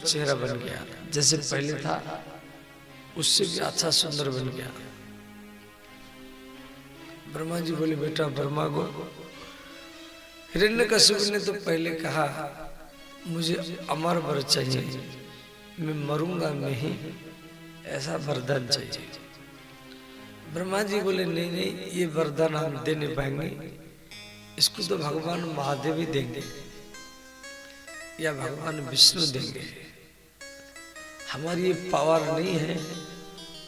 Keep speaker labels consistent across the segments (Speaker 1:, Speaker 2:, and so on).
Speaker 1: चेहरा बन गया, जैसे पहले था उससे भी अच्छा सुंदर बन गया। ब्रह्मा जी बोले बेटा ब्रह्मा को, हिरण्यकशिपु ने तो पहले कहा मुझे अमर वर चाहिए, मैं मरूंगा नहीं, ऐसा वरदान चाहिए। ब्रह्मा जी बोले नहीं नहीं, ये वरदान हम दे नहीं पाएंगे, इसको तो भगवान महादेव ही देंगे या भगवान विष्णु देंगे। हमारी ये पावर नहीं है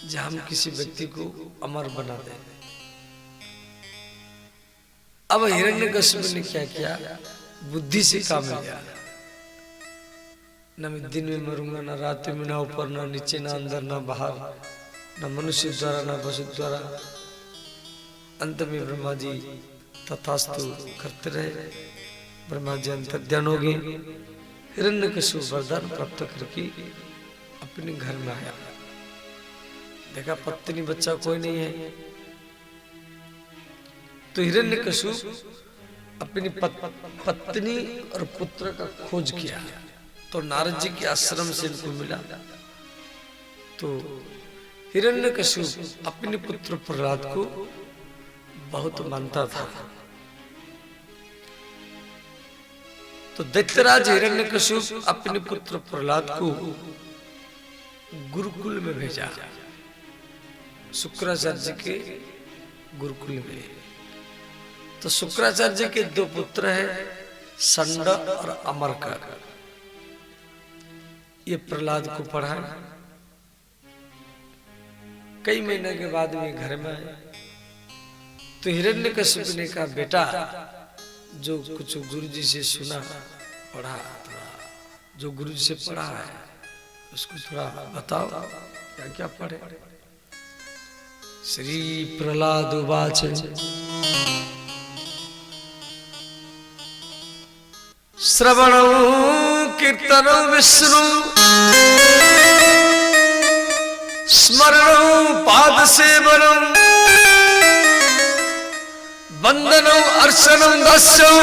Speaker 1: जो हम किसी व्यक्ति को अमर बना दें। अब हिरण्यकशिपु ने क्या किया, बुद्धि से काम लिया। न मैं दिन में मरूंगा, न रात में, ना ऊपर ना नीचे, ना अंदर ना बाहर, न मनुष्य द्वारा न पशु द्वारा। अंत में ब्रह्मा जी तथास्तु करते रहे। ब्रह्मा जी अंतर्ध्यान हो गए। हिरण्यकशिपु वरदान प्राप्त करके अपने घर में आया, देखा पत्नी बच्चा कोई नहीं है। तो हिरण्यकशिपु अपनी पत्नी और पुत्र का खोज किया, तो नारद जी के आश्रम से इनको मिला। तो हिरण्यकशिपु अपने पुत्र प्रहलाद को बहुत मानता था। तो दैत्यराज हिरण्यकशिपु अपने पुत्र प्रहलाद को गुरुकुल में भेजा, शुक्राचार्य जी के गुरुकुल में। तो शुक्राचार्य जी के दो पुत्र हैं, संड और अमरक। ये प्रहलाद को पढ़ाया। कई महीने के बाद वे घर में आए। तो हिरण्यकशिपु ने कहा बेटा, जो कुछ गुरु जी से सुना पढ़ा, जो गुरु जी से पढ़ा है उसको थोड़ा बताओ, क्या क्या पढ़े। श्री प्रहलाद उवाच श्रवणं कीर्तनं विष्णु स्मरणं पादसेवनं वंदनं अर्चनं दास्यं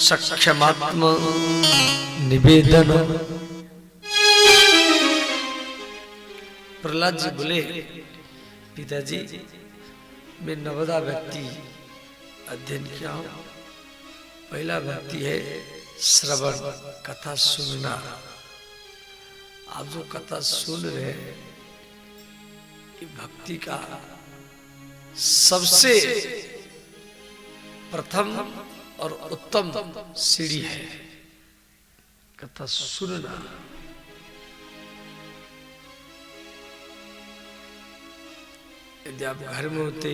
Speaker 1: सख्यमात्म निवेदनम्। प्रहलाद जी बोले पिताजी, मैं नवदा व्यक्ति अध्ययन किया हूं। पहला व्यक्ति है श्रवण, कथा सुनना। आप जो कथा सुन रहे हैं ये भक्ति का सबसे प्रथम और उत्तम सीढ़ी है, कथा सुनना। यदि आप घर में होते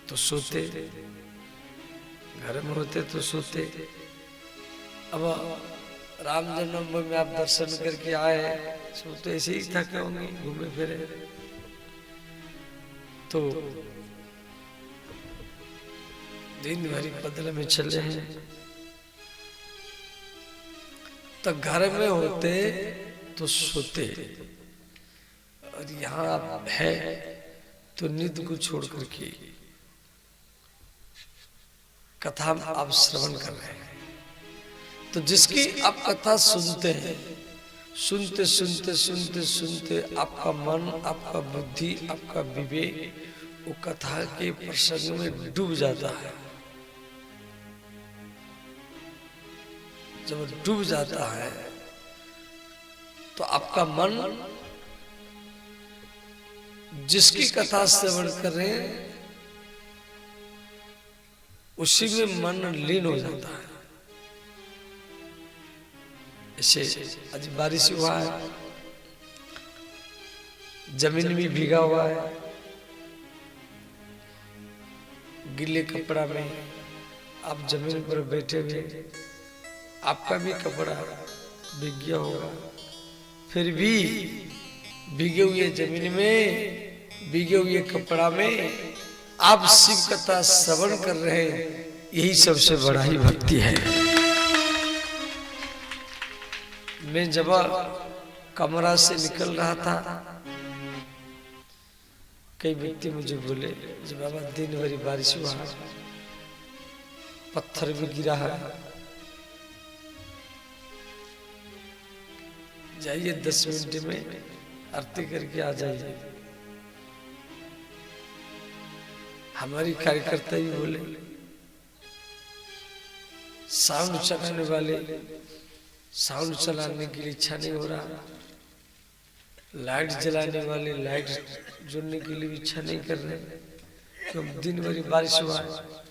Speaker 1: तो सोते, घर में होते तो सोते। अब राम जन्मभूमि में आप दर्शन करके आए, सो तो ऐसे ही थके होंगे, घूमे फिरे। तो दिन भरी बदल में चले हैं। तो घर में होते तो सोते, और यहाँ आप है तो नित्य को छोड़ करके कथा आप श्रवण कर रहे हैं। तो जिसकी आप कथा सुनते हैं, सुनते सुनते सुनते सुनते आपका मन, आपका बुद्धि, आपका विवेक वो कथा के प्रसंग में डूब जाता है। जब डूब जाता है तो आपका मन जिसकी कथा श्रवण कर रहे हैं उसी में मन लीन हो जाता है। ऐसे आज बारिश हुआ है, जमीन भी भीगा हुआ है, गीले कपड़ा में आप जमीन पर बैठे हुए, आपका भी कपड़ा भीग गया होगा, फिर भी भीगे हुए जमीन में, भीगे हुए कपड़ा में आप शिव कथा श्रवण कर रहे हैं। यही सबसे बड़ा ही भक्ति है। मैं जब कमरा से निकल रहा था, कई व्यक्ति मुझे बोले जब बाबा दिन भरी बारिश हुआ, पत्थर भी गिरा है, जाइए 10 मिनट में आरती करके आ जाइए। हमारी कार्यकर्ता ही बोले, साउंड चलाने वाले साउंड चलाने के लिए इच्छा नहीं हो रहा, लाइट जलाने वाले लाइट जोड़ने के लिए इच्छा नहीं कर रहे, तो दिन भर बारिश हुआ है।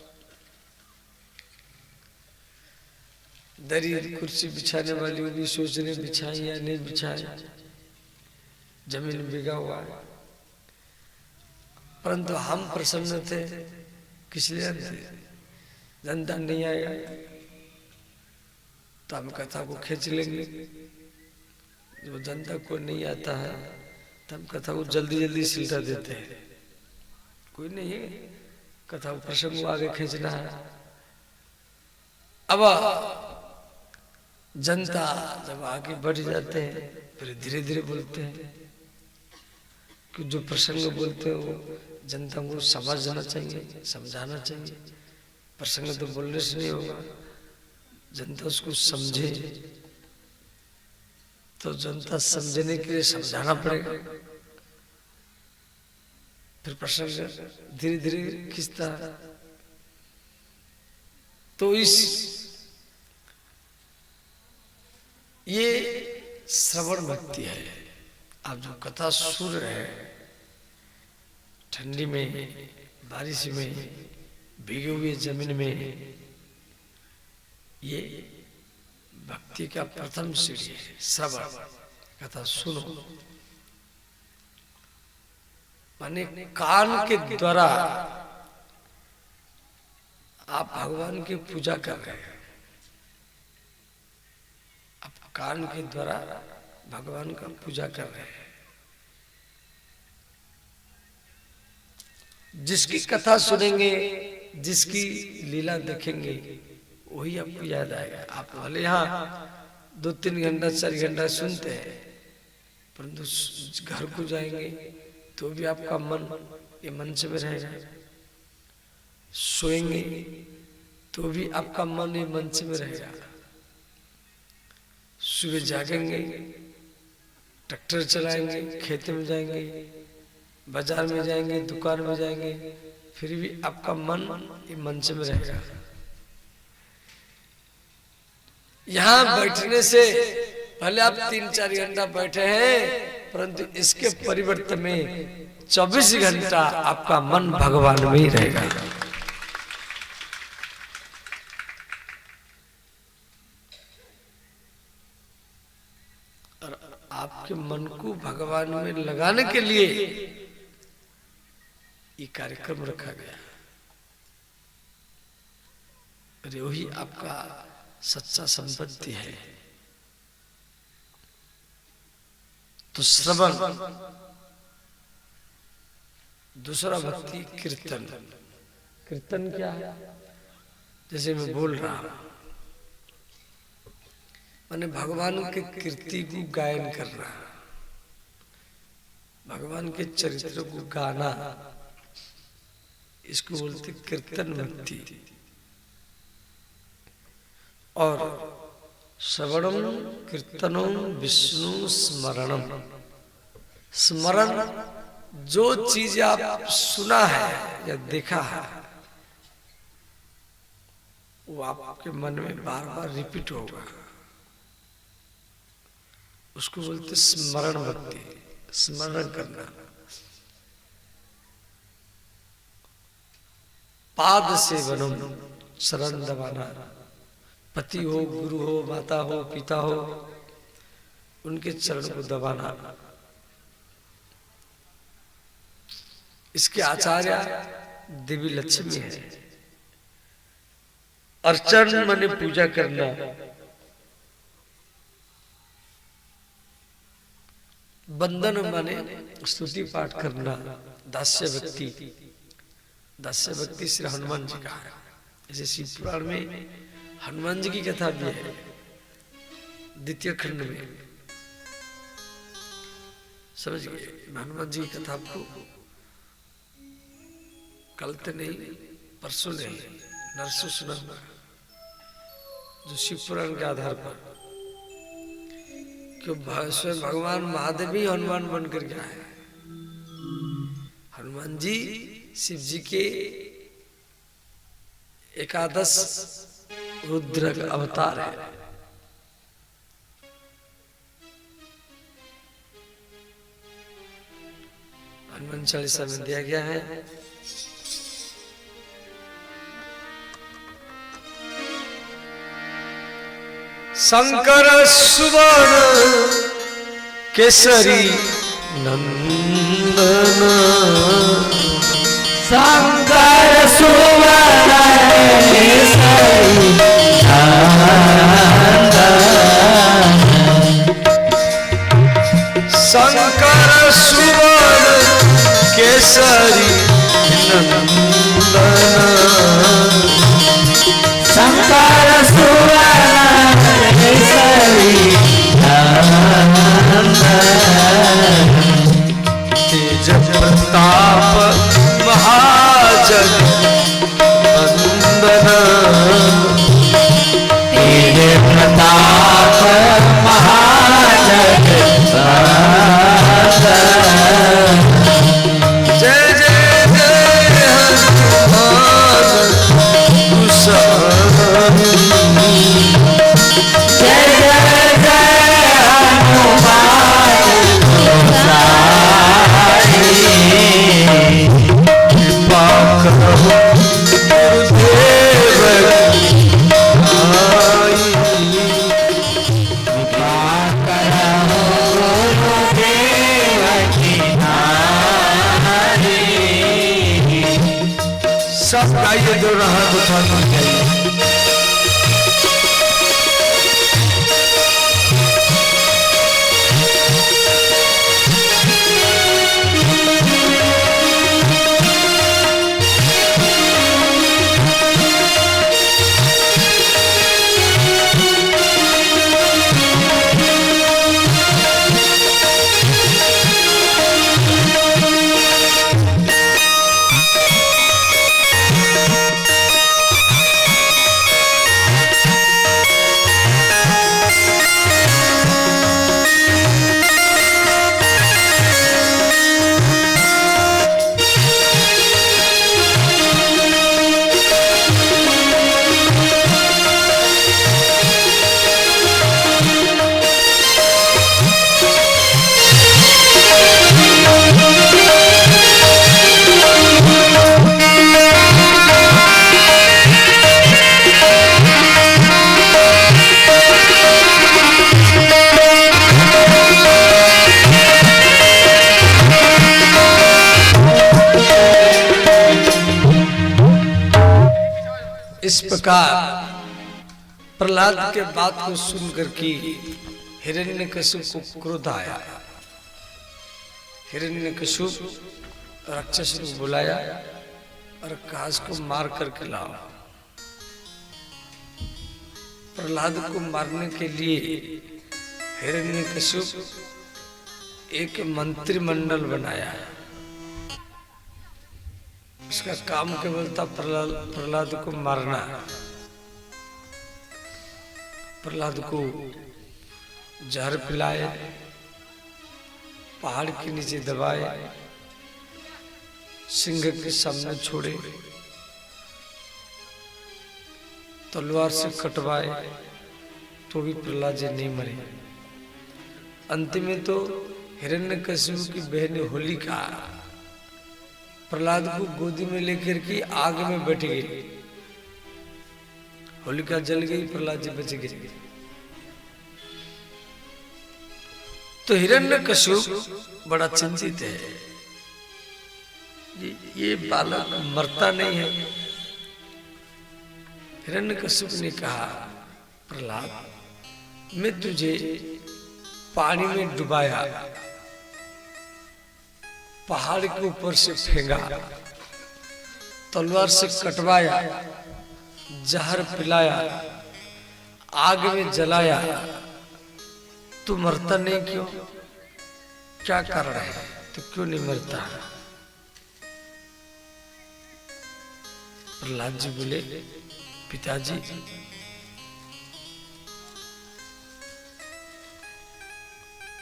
Speaker 1: दरी कुर्सी बिछाने वाली वो भी सोच रहे बिछाए या नहीं बिछाए, जमीन बिगा हुआ है। परंतु हम प्रसन्न थे, किस लिए थे? जनता नहीं आएगा तो हम कथा को खींच लेंगे। जो जनता को नहीं आता है तो हम कथा को जल्दी जल्दी सिलटा देते हैं। कोई नहीं है, कथा को प्रसंग को आगे खींचना है। अब जनता जब आगे बढ़ जाते हैं फिर धीरे धीरे बोलते हैं कि जो प्रसंग बोलते हैं वो जनता को समझना चाहिए, समझाना चाहिए। प्रसंग तो बोलने से नहीं होगा, जनता उसको समझे, तो जनता समझने के लिए समझाना पड़ेगा। फिर प्रसंग धीरे धीरे खिंचता है। तो ये श्रवण भक्ति है। आप जो कथा सुन रहे हैं, ठंडी में, बारिश में, भीगे हुए जमीन में, ये भक्ति का प्रथम सीढ़ी है। श्रवण, कथा सुनो, माने कान के द्वारा आप भगवान की पूजा कर रहे हैं। आप कान के द्वारा भगवान का पूजा कर रहे हैं। जिसकी कथा सुनेंगे, जिसकी लीला देखेंगे, वही आपको याद आएगा। आप भले यहाँ 2-3 घंटा 4 घंटा सुनते हैं, परंतु घर को जाएंगे तो भी आपका मन ये मंच में रहेगा। सोएंगे तो भी आपका मन ये मंच में रहेगा। सुबह जागेंगे, ट्रैक्टर चलाएंगे, खेत में जाएंगे, बाजार में जाएंगे, दुकान में जाएंगे, फिर भी आपका मन ये मंच में रहेगा। यहाँ बैठने से पहले आप 3-4 घंटा बैठे हैं, परंतु इसके परिवर्तन में 24 घंटा आपका मन भगवान में ही रहेगा। और आपके मन को भगवान में लगाने के लिए ये कार्यक्रम रखा गया। अरे वही आपका सच्चा संपत्ति है। तो श्रवण, दूसरा भक्ति कीर्तन। कीर्तन क्या है? जैसे मैं बोल रहा हूं, माने भगवान के कीर्ति को गायन करना, भगवान के चरित्र को गाना, इसको बोलते कीर्तन भक्ति। और श्रवणम कीर्तनम विष्णु स्मरणम। स्मरण, जो चीज आप सुना है या देखा है वो आपके मन में बार बार रिपीट होगा, उसको बोलते स्मरण भक्ति। स्मरण करना। पाद सेवनम, शरण दबाना। पति हो, गुरु हो, माता हो, पिता हो, उनके चरण को दबाना। इसके आचार्य देवी लक्ष्मी है। अर्चन माने पूजा करना। बंदन माने स्तुति पाठ करना। दास्य भक्ति, दास्य भक्ति श्री हनुमान जी का है। जैसे शिव पुराण में हनुमान जी की कथा भी है, द्वितीय खंड में। समझ गए? हनुमान जी की कथा आपको कल तो नहीं, परसों नहीं, नरसों सुना, जो शिव पुराण के आधार पर स्वयं भगवान महादेव ही हनुमान बन करके आए। हनुमान जी शिव जी के एकादश रुद्र अवतार है। हनुमान चालीसा में दिया गया है, शंकर सुवर्ण केसरी नंदन,
Speaker 2: शंकर सुवर्ण केसरी नंदन,
Speaker 1: शंकर सुवर्ण केसरी नंदन,
Speaker 2: शंकर सुवर्ण केसरी नंदन,
Speaker 1: तेज प्रताप महाजगवंदन,
Speaker 2: तेज प्रताप महाजगवंदन,
Speaker 1: जय जय जय हनुमान गोसाई,
Speaker 2: जय जय जय हनुमान गोसाई,
Speaker 1: कृपा करो गुरुदेव आई,
Speaker 2: कृपा करो गुरुदेव की नारी।
Speaker 1: सब गाइए दो हाथ उठा कर गाइए। इस प्रकार प्रहलाद के बात को सुनकर के हिरण्यकशिपु को क्रोध आया। हिरण्यकशिपु राक्षस को बुलाया और कहा इसको मार करके लाओ। प्रहलाद को मारने के लिए हिरण्यकशिपु एक मंत्रिमंडल बनाया। उसका काम केवल था प्रहलाद को मारना। प्रहलाद को जहर पिलाए, पहाड़ के नीचे दबाए, सिंह के सामने छोड़े, तलवार से कटवाए, तो भी प्रहलाद जी नहीं मरे। अंत में तो हिरण्यकशिपु की बहन होलिका प्रहलाद को गोदी में लेकर के आग में बैठ गई। होलिका जल गई, प्रहलाद जी बच गए। तो हिरण्यकशिपु बड़ा चिंतित है, ये बालक मरता नहीं है। हिरण्यकशिपु ने कहा, प्रहलाद मैं तुझे पानी में डुबाया, पहाड़ के ऊपर से फेंका, तलवार से कटवाया, जहर पिलाया, आग में जलाया, तू मरता नहीं क्यों? क्या कारण है, तो क्यों नहीं मरता? प्रहलाद जी बोले, पिताजी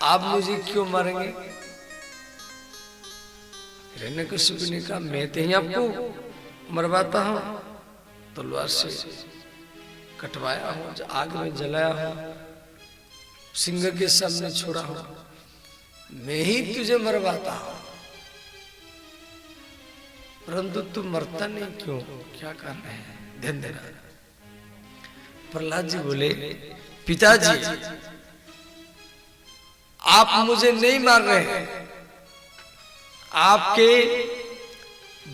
Speaker 1: आप मुझे क्यों मारेंगे? हिरण्यकशिपु ने कहा मैं तो ही आपको मरवाता हूं, तलवार से कटवाया हूं, आग में जलाया हूं, सिंह के सामने छोड़ा हूं, मैं ही तुझे मरवाता हूं, परंतु तू मरता नहीं क्यों? क्या कारण है? ध्यान देना। प्रहलाद जी बोले पिताजी आप मुझे नहीं मार रहे हैं, आपके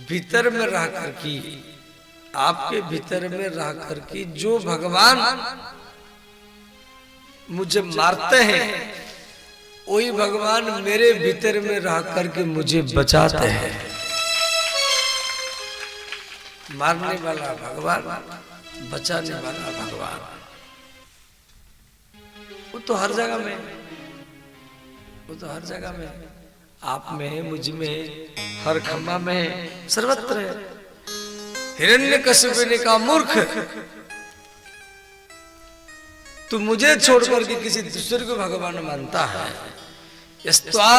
Speaker 1: भीतर में रह करके, आपके भीतर में रह करके जो भगवान मुझे मारते हैं वही भगवान मेरे भीतर में रह करके मुझे बचाते हैं। मारने वाला भगवान, बचाने वाला भगवान, वो तो हर जगह में, वो तो हर जगह में, आप में है, मुझ में है, हर खम्मा में है, सर्वत्र है। हिरण्यकशिपु ने कहा मूर्ख, तू मुझे छोड़ करके किसी दूसरे को भगवान मानता है। यस्त्वा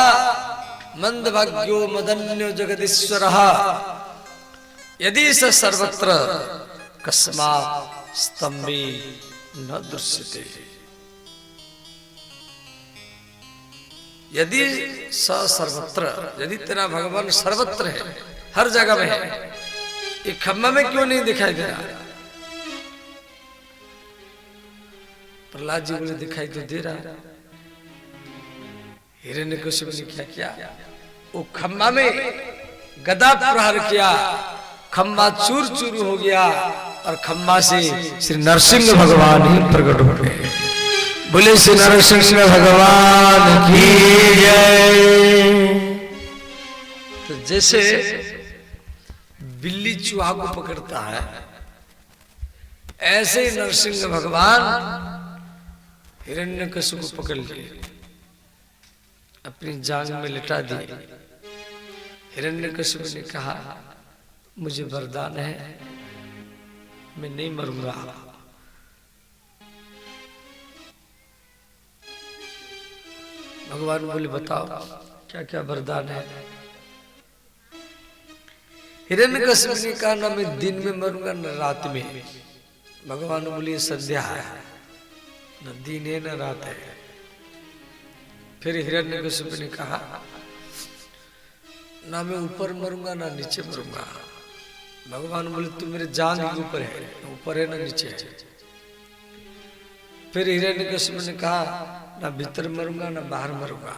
Speaker 1: मंदभाग्यो मदन्यो जगदीश्वरः यदि स सर्वत्र कस्मात् स्तंभे न दृश्यते। यदि स सर्वत्र, यदि तेरा भगवान सर्वत्र है, हर जगह में है, एक खम्मा में क्यों नहीं दिखाई दे रहा? प्रहलाद जी बोले दिखाई तो दे रहा। हिरण्यकशिपु ने क्या किया? वो खम्मा में गदा प्रहार किया, खम्मा चूर चूर हो गया और खम्मा से श्री नरसिंह भगवान ही प्रकट हो गए। बोले श्री नरसिंह भगवान की जय। तो जैसे बिल्ली चूहा को पकड़ता है, ऐसे ही नरसिंह भगवान हिरण्यकशिपु को पकड़ लिए, अपनी जांग में लिटा दिए। हिरण्यकशिपु ने कहा मुझे वरदान है, मैं नहीं मरूंगा। भगवान बोले बताओ क्या क्या वरदान है? हिरण्यकशिपु ने कहा ना मैं दिन में मरूंगा न रात में। भगवान बोले संध्या है, न दिन है न रात है। फिर हिरण्यकशिपु ने कहा ना मैं ऊपर मरूंगा ना नीचे मरूंगा। भगवान बोले तू मेरे जांघ के ऊपर है, ऊपर है ना नीचे है। फिर हिरण्यकशिपु ने कहा ना भीतर मरूंगा ना बाहर मरूंगा।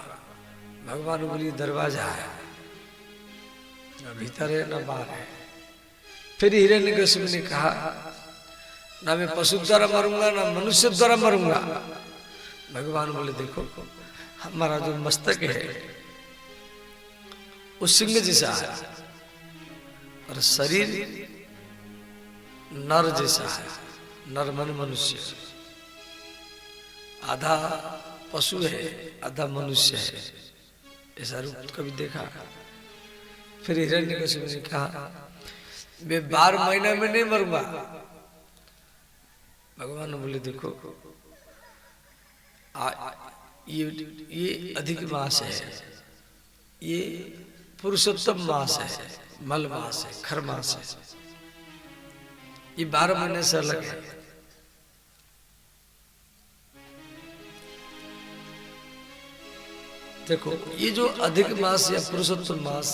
Speaker 1: भगवान बोले दरवाजा है, ना भीतर है ना बाहर है। फिर हिरण्यकशिपु ने कहा ना मैं पशु द्वारा मरूंगा ना मनुष्य द्वारा मरूंगा। भगवान बोले देखो हमारा जो मस्तक है वो सिंह जैसा है और शरीर नर जैसा है, नर मन मनुष्य, आधा पशु है आधा मनुष्य है, ऐसा रूप कभी देखा? फिर हिरण्यकशिपु ने कहा मैं 12 महीना में नहीं मरूंगा। भगवान बोले देखो ये अधिक मास है, ये पुरुषोत्तम मास है, मल मास है, खर मास है, ये 12 महीने से अलग है। देखो ये जो अधिक मास या पुरुषोत्तम मास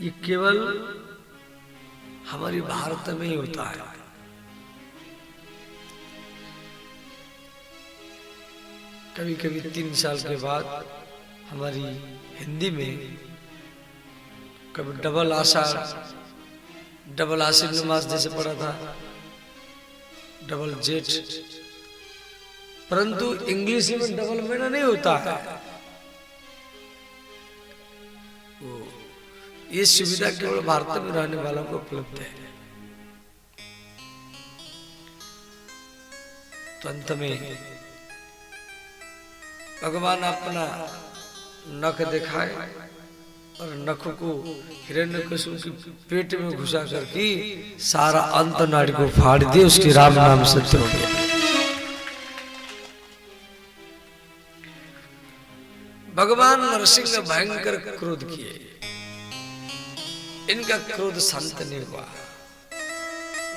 Speaker 1: ये केवल हमारी भारत में ही होता है। कभी कभी 3 साल के बाद हमारी हिंदी में कभी डबल आषाढ़, डबल आश्विन मास जैसे पड़ा था, डबल जेठ, परंतु इंग्लिश में डबल महीना नहीं होता है। ये सुविधा केवल भारत में रहने वालों को उपलब्ध है। तो अंत में भगवान अपना नख दिखाए और नख को हिरण्यकशिपु के पेट में घुसा करके सारा अंत नाड़ी को फाड़ दिए, उसके राम नाम सत्य हो गया। भगवान नरसिंह ने भयंकर क्रोध किए, इनका क्रोध शांत नहीं हुआ।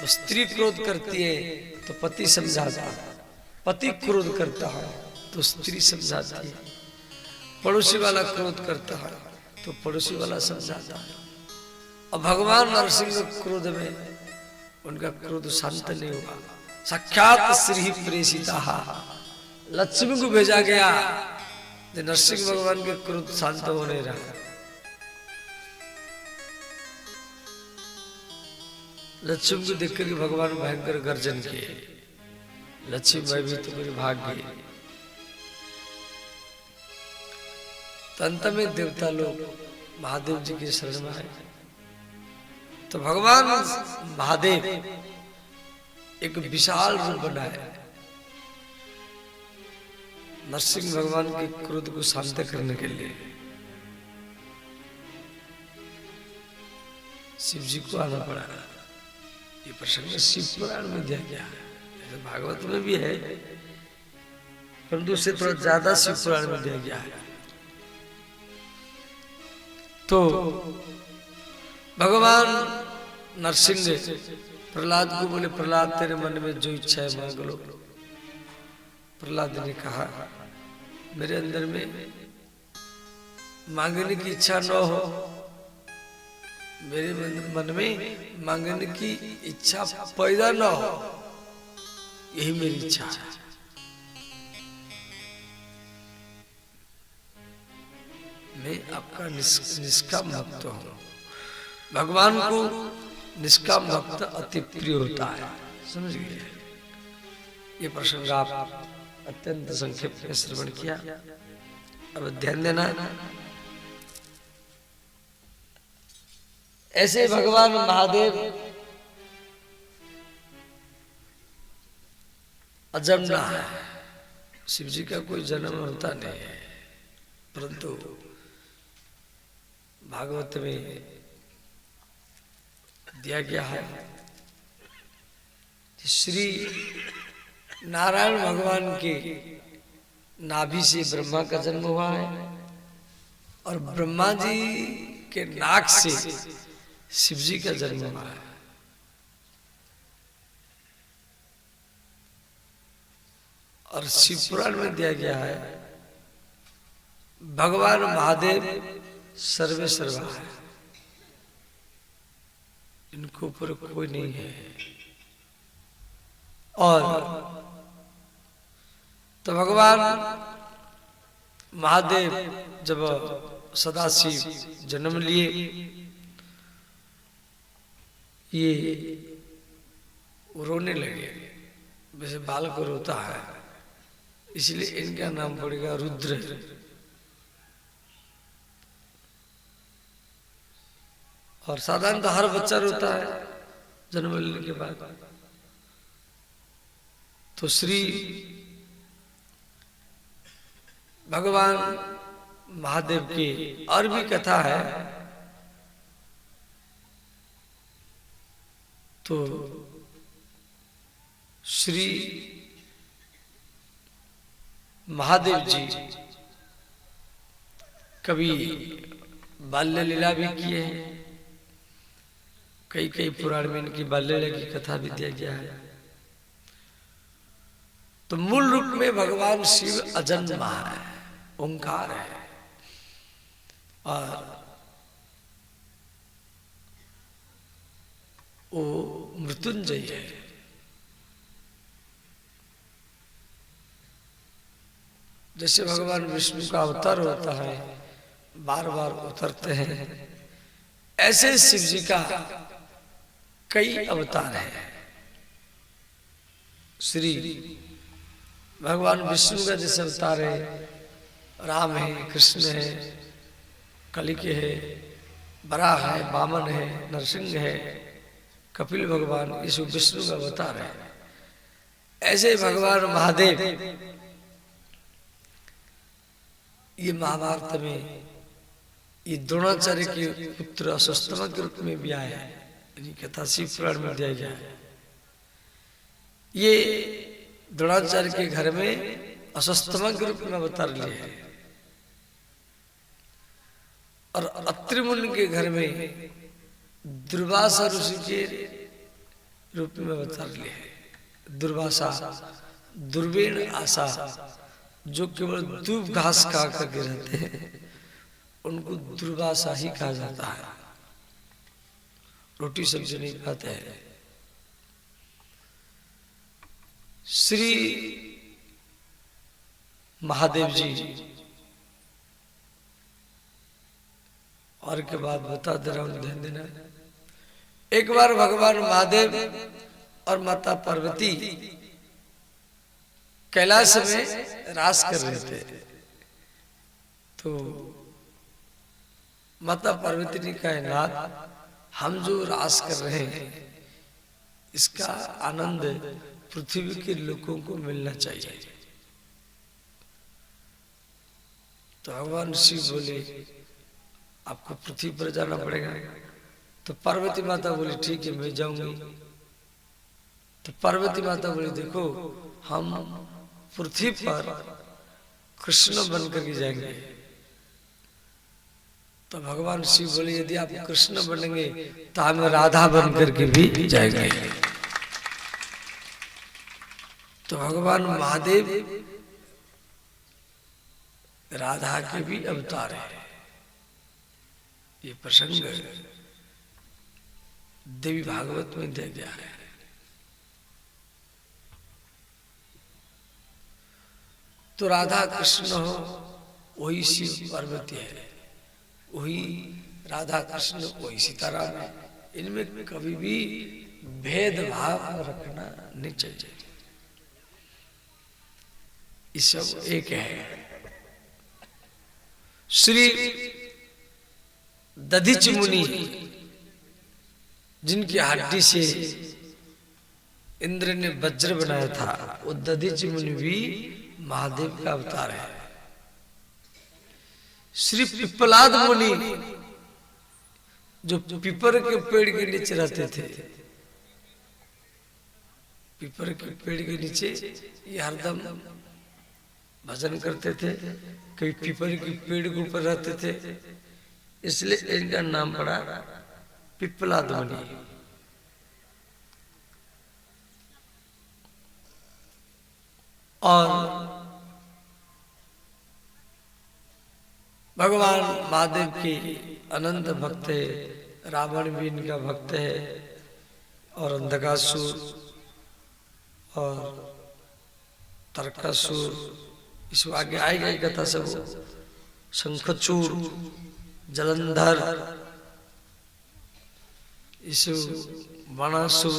Speaker 1: तो स्त्री क्रोध करती है तो पति समझाता है, पति क्रोध करता है तो स्त्री समझाती है, पड़ोसी वाला क्रोध करता है तो पड़ोसी वाला समझाता है। और भगवान नरसिंह क्रोध में उनका क्रोध शांत नहीं हुआ। साक्षात श्री प्रेषिता, लक्ष्मी को भेजा गया, नरसिंह भगवान के क्रोध शांत हो नहीं रहा। लक्ष्मी को देख कर भगवान भयंकर गर्जन किए, लक्ष्मी भाई तो मेरे भाग गई। अंत में देवता लोग महादेव जी के शरण में आए। तो भगवान महादेव एक विशाल रूप बनाए, नरसिंह भगवान के क्रोध को शांत करने के लिए। शिव जी को आना पड़ा। ये प्रसंग शिव पुराण में दिया गया है, ऐसे भागवत में भी है, परंतु उससे थोड़ा ज्यादा शिव पुराण में दिया गया है। तो भगवान नरसिंह प्रहलाद को बोले, प्रहलाद तेरे मन में जो इच्छा है मांग लो। प्रहलाद ने कहा, मेरे अंदर में मांगने की इच्छा न हो, मेरे मन में मांगने की इच्छा पैदा न हो, यही मेरी इच्छा है। मैं आपका निष्काम भक्त हूं। भगवान को निष्काम भक्त अति प्रिय होता है, समझ गए। ये प्रसंग आप अत्यंत संक्षेप में श्रवण किया। अब ध्यान देना, ऐसे भगवान महादेव अजन्मा है, शिव जी का कोई जन्म होता नहीं है, परंतु भागवत में दिया गया है कि श्री नारायण भगवान के नाभि से ब्रह्मा का जन्म हुआ है और ब्रह्मा जी के नाक से शिव जी का जन्म हुआ है। और शिव पुराण में दिया गया है भगवान महादेव सर्वे सर्वा है, इनको ऊपर कोई नहीं है। और तो भगवान महादेव जब सदाशिव जन्म लिए, ये रोने लगे, वैसे बालक रोता है, इसलिए इनका नाम पड़ेगा रुद्र। और साधारणतः हर बच्चा रोता है जन्म लेने के बाद। तो श्री भगवान महादेव की और भी कथा है। तो श्री महादेव जी कभी बाल्य लीला भी किए हैं, कई कई पुराण में इनकी बाल्य लीला की कथा भी दिया गया है। तो मूल रूप में भगवान शिव अजन्मा है, ओंकार है, और वो मृत्युंजय है। जैसे भगवान विष्णु का अवतार होता है, बार बार उतरते हैं, ऐसे शिव जी का कई अवतार हैं। श्री भगवान विष्णु का जैसे अवतार है, राम है, कृष्ण है, कलिके है, वराह है, वामन है, नरसिंह है, कपिल भगवान, ये सब विष्णु का अवतार है। ऐसे भगवान महादेव ये महाभारत में ये द्रोणाचार्य के पुत्र अश्वत्थामा के रूप में भी आए हैं, इनकी कथा शिव पुराण में दिया गया है। ये द्रोणाचार्य के घर में अश्वत्थामा के रूप में अवतार लिए हैं। और अत्रि मुनि के घर में दुर्वासा ऋषि के रूप में अवतार लिए। दुर्वासा, दुर्वेण आशा, जो केवल दूब घास खा करके रहते हैं उनको दुर्वासा ही कहा जाता है, रोटी सब्जी नहीं खाते हैं। श्री महादेव जी और के बाद बता दे रहा हूं, ध्यान देना। एक बार भगवान महादेव और माता पार्वती कैलाश में रास कर रहे थे, तो माता पार्वती ने कहा, नाथ हम जो रास कर रहे हैं इसका आनंद पृथ्वी के लोगों को मिलना चाहिए। तो भगवान शिव बोले, आपको पृथ्वी पर जाना पड़ेगा। तो पार्वती माता बोली, ठीक है मैं जाऊंगी। तो पार्वती माता बोली, देखो हम पृथ्वी पर कृष्ण बन करके जाएंगे। तो भगवान शिव बोले, यदि आप कृष्ण बनेंगे तो हम राधा बन करके भी जाएंगे। तो भगवान महादेव राधा के भी अवतार है। ये प्रसंग देवी भागवत में दिया गया है। तो राधा कृष्ण हो वही शिव पार्वती है, वही राधा कृष्ण वही सीताराम है। इनमें कभी भी भेदभाव रखना नहीं चाहिए, ये सब एक है। श्री दधिच मुनि जिनकी हड्डी से इंद्र ने वज्र बनाया था, वो दधिच मुनि भी महादेव का अवतार है। श्री पिप्पलाद मुनि जो पीपर के पेड़ के नीचे रहते थे, पीपर के पेड़ के नीचे ये हरदम भजन करते थे, कभी पीपर के पेड़ के ऊपर रहते थे, इसलिए इनका नाम पड़ा पिप्पलाद मुनि। और भगवान महादेव की अनंत भक्त है, रावण भी इनका भक्त है, और अंधकासुर और तारकासुर, इस आगे आएगा ही कथा सब, शंखचूड़, जलंधर, इस बाणासुर,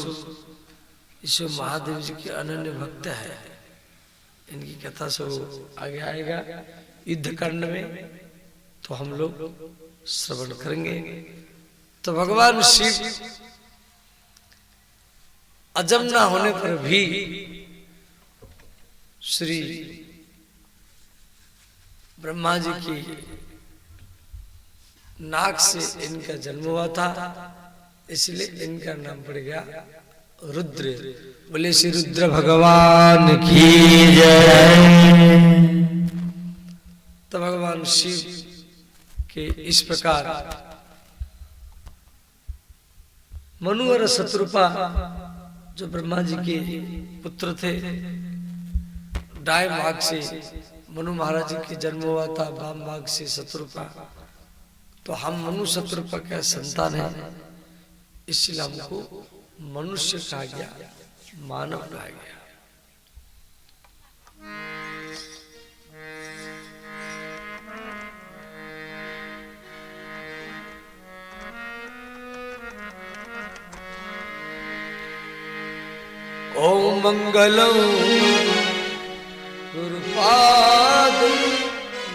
Speaker 1: इस महादेव जी के अनन्य भक्त है। इनकी कथा सब आगे आएगा युद्ध कांड में, तो हम लोग श्रवण करेंगे। तो भगवान शिव अजम ना होने पर भी श्री ब्रह्मा जी की नाक से इनका जन्म हुआ था, इसलिए इनका नाम पड़ गया रुद्र। बोले श्री रुद्र भगवान की जय। तो भगवान शिव के इस प्रकार मनु और शत्रुपा जो ब्रह्मा जी के पुत्र थे, दाएं भाग से मनु महाराज जी के जन्म हुआ था, वाम भाग से शत्रुपा। तो हम मनु शत्रुपा का संतान है, इसलिए हमको मनुष्य कहा गया, मानव कहा गया। ओम मंगलम गुरुपाद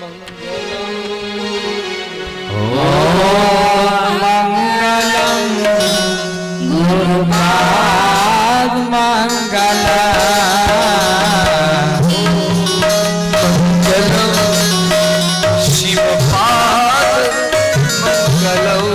Speaker 1: मंगलम,
Speaker 2: ओम मंगलम गुरुपाद मंगलम,
Speaker 1: मंगलम शिवपाद मंगलम,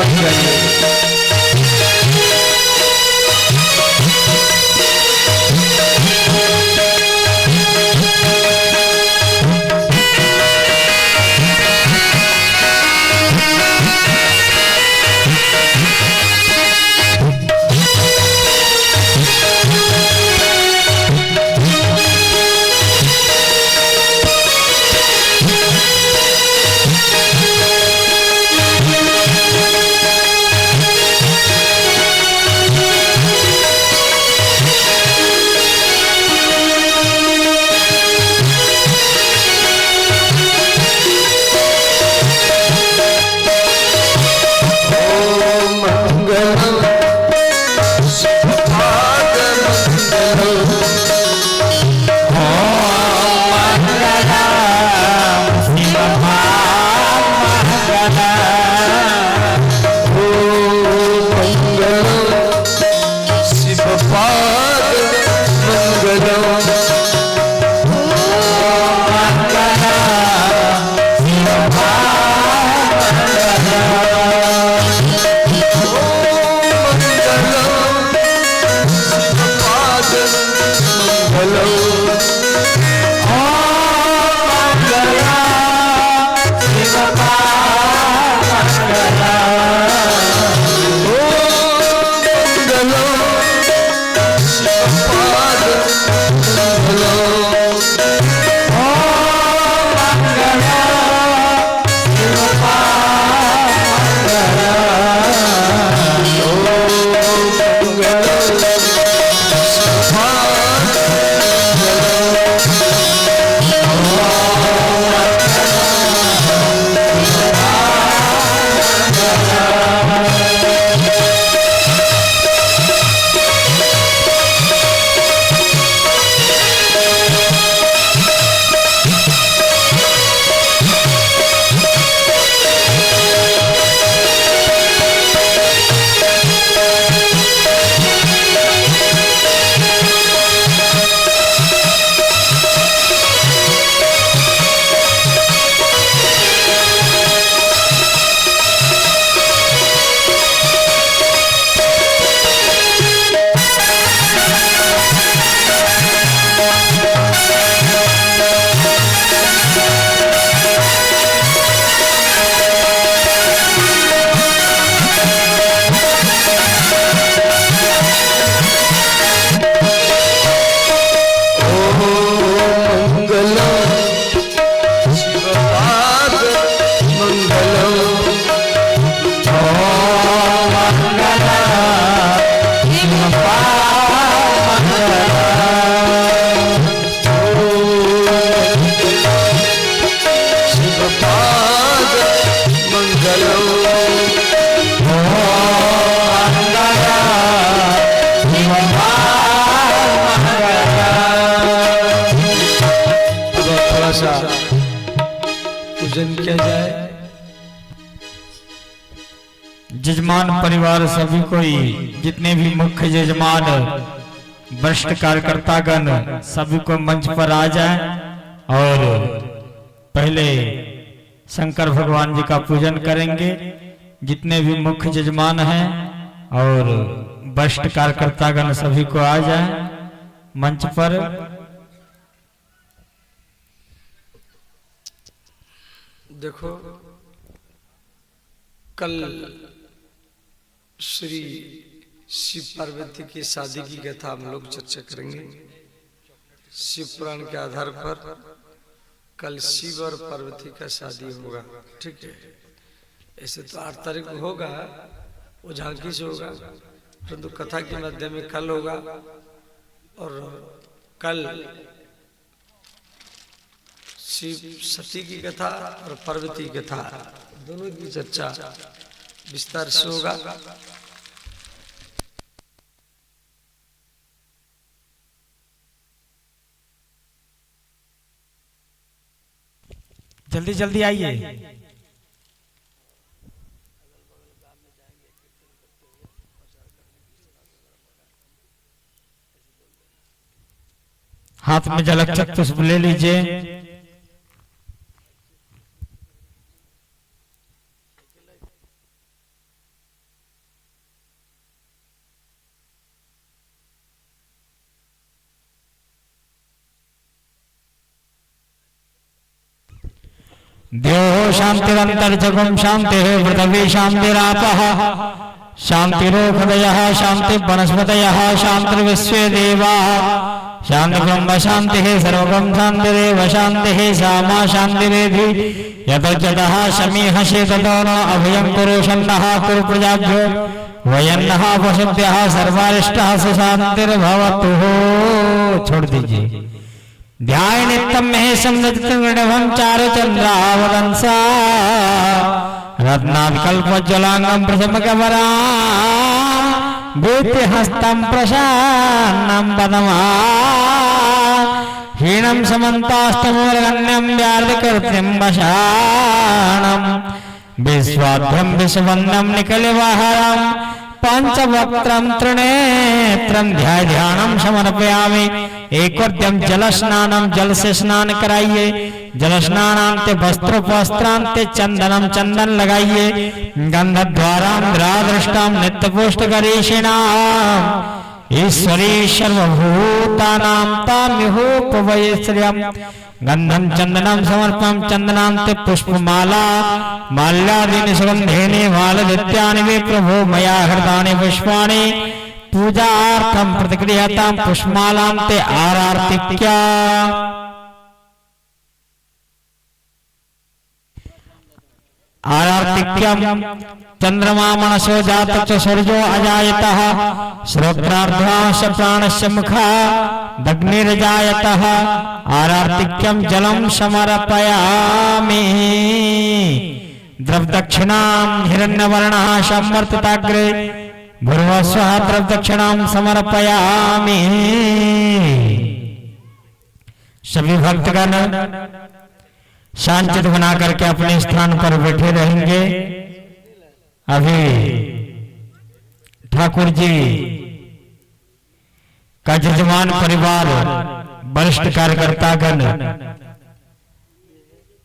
Speaker 2: सब जाइए।
Speaker 1: पूजन किया जाए।
Speaker 2: जजमान परिवार सभी कोई, जितने भी मुख्य जजमान वरिष्ठ कार्यकर्तागण सभी को मंच पर आ जाए और पहले शंकर भगवान जी का पूजन करेंगे। जितने भी मुख्य जजमान हैं और वरिष्ठ कार्यकर्तागण सभी को आ जाए मंच पर।
Speaker 1: देखो, कल श्री शिव पार्वती की शादी की कथा हम लोग चर्चा करेंगे। शिव पुराण के आधार पर कल शिव और पार्वती का शादी होगा, ठीक है। ऐसे तो 8 तारीख को होगा, वो झांकी से होगा, परंतु कथा के माध्यम में कल होगा। और कल शिव सती की कथा और पार्वती की कथा दोनों की चर्चा विस्तार से होगा।
Speaker 2: जल्दी जल्दी आइए। हाथ में जलक चक्षुष ले लीजिए। द्यो शांतिरंतर्जगम शांति पृथ्वी शांतिरापः शांतिरोषधयः शांति वनस्पतयः शांतिर्विश्वे देवाः शांति ब्रह्म शांति सर्वगम शांतिरेव शांति सामा शांतिरेधि यतः शमीह शीततो न अभयं कुरु शन्नः कुरु प्रजाभ्यो वयन्नः पशुभ्यः सर्वारिष्टः सुशांतिर्भवतु। छोड़ दीजिए। ध्याय नित्यं महेशं नृत्यं चारुचन्द्रावतंसा रत्नाकल्पज्वलांगं प्रशमकबरां भीतिहस्तं प्रशान्नं पदमा हीनं समन्तास्तमूलगण्यं व्यार्धकृत्यं वशानं विश्वाभ्यं विश्ववन्नं निकलवाहरं पंचवक्त्रं त्रिनेत्रं ध्यानं समर्पयामि। एकोद्यम जल स्नानम जल से स्नान कराइए। जल स्नानांते वस्त्रांते चंदनम चंदन लगाइए। गंधद्वारां द्रादृष्टां नित्यपुष्ट गरीषिणाम् ईश्वरी सर्वभूतानां ताम्युपवयश्रियं गंधं चंदनं समर्पं चंदनांते पुष्पमाला माल्यादीनि सुगंधेनि मालदित्यानि वे प्रभो मया हृतानि पुष्पाणि पूजार्थं प्रतिक्रियतां पुष्पमालांते आरार्तिक्या आरार्तिक्यं चंद्रमा मनसो जातश्च सूर्यो अजायतः श्रोत्रार्धांश प्राणस्य मुखा दग्निर्जायतः आरार्तिक्यं जलं समर्पयामि। द्रवदक्षिणां हिरण्यवर्णः संवर्तिताग्रे भूर्भुवस्वः द्रवदक्षिणां समर्पयामि। सभी भक्तगण शांतित बना करके अपने स्थान पर बैठे रहेंगे। अभी ठाकुर जी का जजमान परिवार वरिष्ठ कार्यकर्तागण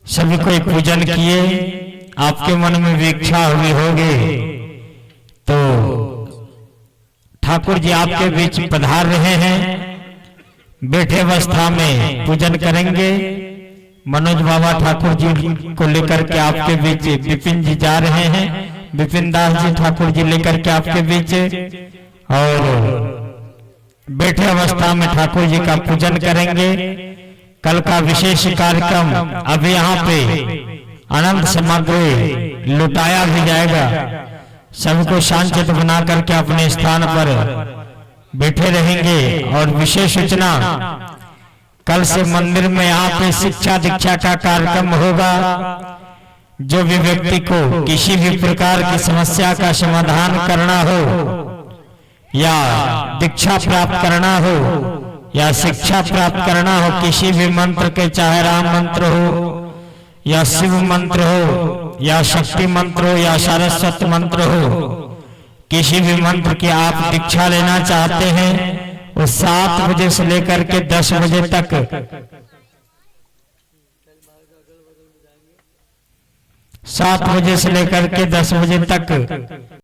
Speaker 2: सभी को एक पूजन किए। आपके मन में भी इच्छा हुई होगी तो ठाकुर जी आपके बीच पधार रहे हैं। बैठे अवस्था में पूजन करेंगे। मनोज बाबा ठाकुर जी को लेकर के आपके बीच विपिन जी जा रहे हैं। विपिन दास जी ठाकुर जी लेकर के आपके बीच और बैठे अवस्था में ठाकुर जी का पूजन करेंगे। कल का विशेष कार्यक्रम अब यहाँ पे अनंत सामग्री लुटाया भी जाएगा। सबको शांतित बना करके अपने स्थान पर बैठे रहेंगे। और विशेष सूचना, कल से मंदिर में यहाँ पे शिक्षा दीक्षा का कार्यक्रम होगा। जो भी व्यक्ति को किसी भी प्रकार की समस्या का समाधान करना हो या दीक्षा प्राप्त करना हो या शिक्षा प्राप्त करना हो, किसी भी मंत्र के, चाहे राम मंत्र हो या शिव मंत्र हो या शक्ति मंत्र हो या सरस्वती मंत्र हो, किसी भी मंत्र की आप दीक्षा लेना चाहते हैं, वो 7 बजे से लेकर के 10 बजे तक 7 बजे से लेकर के 10 बजे तक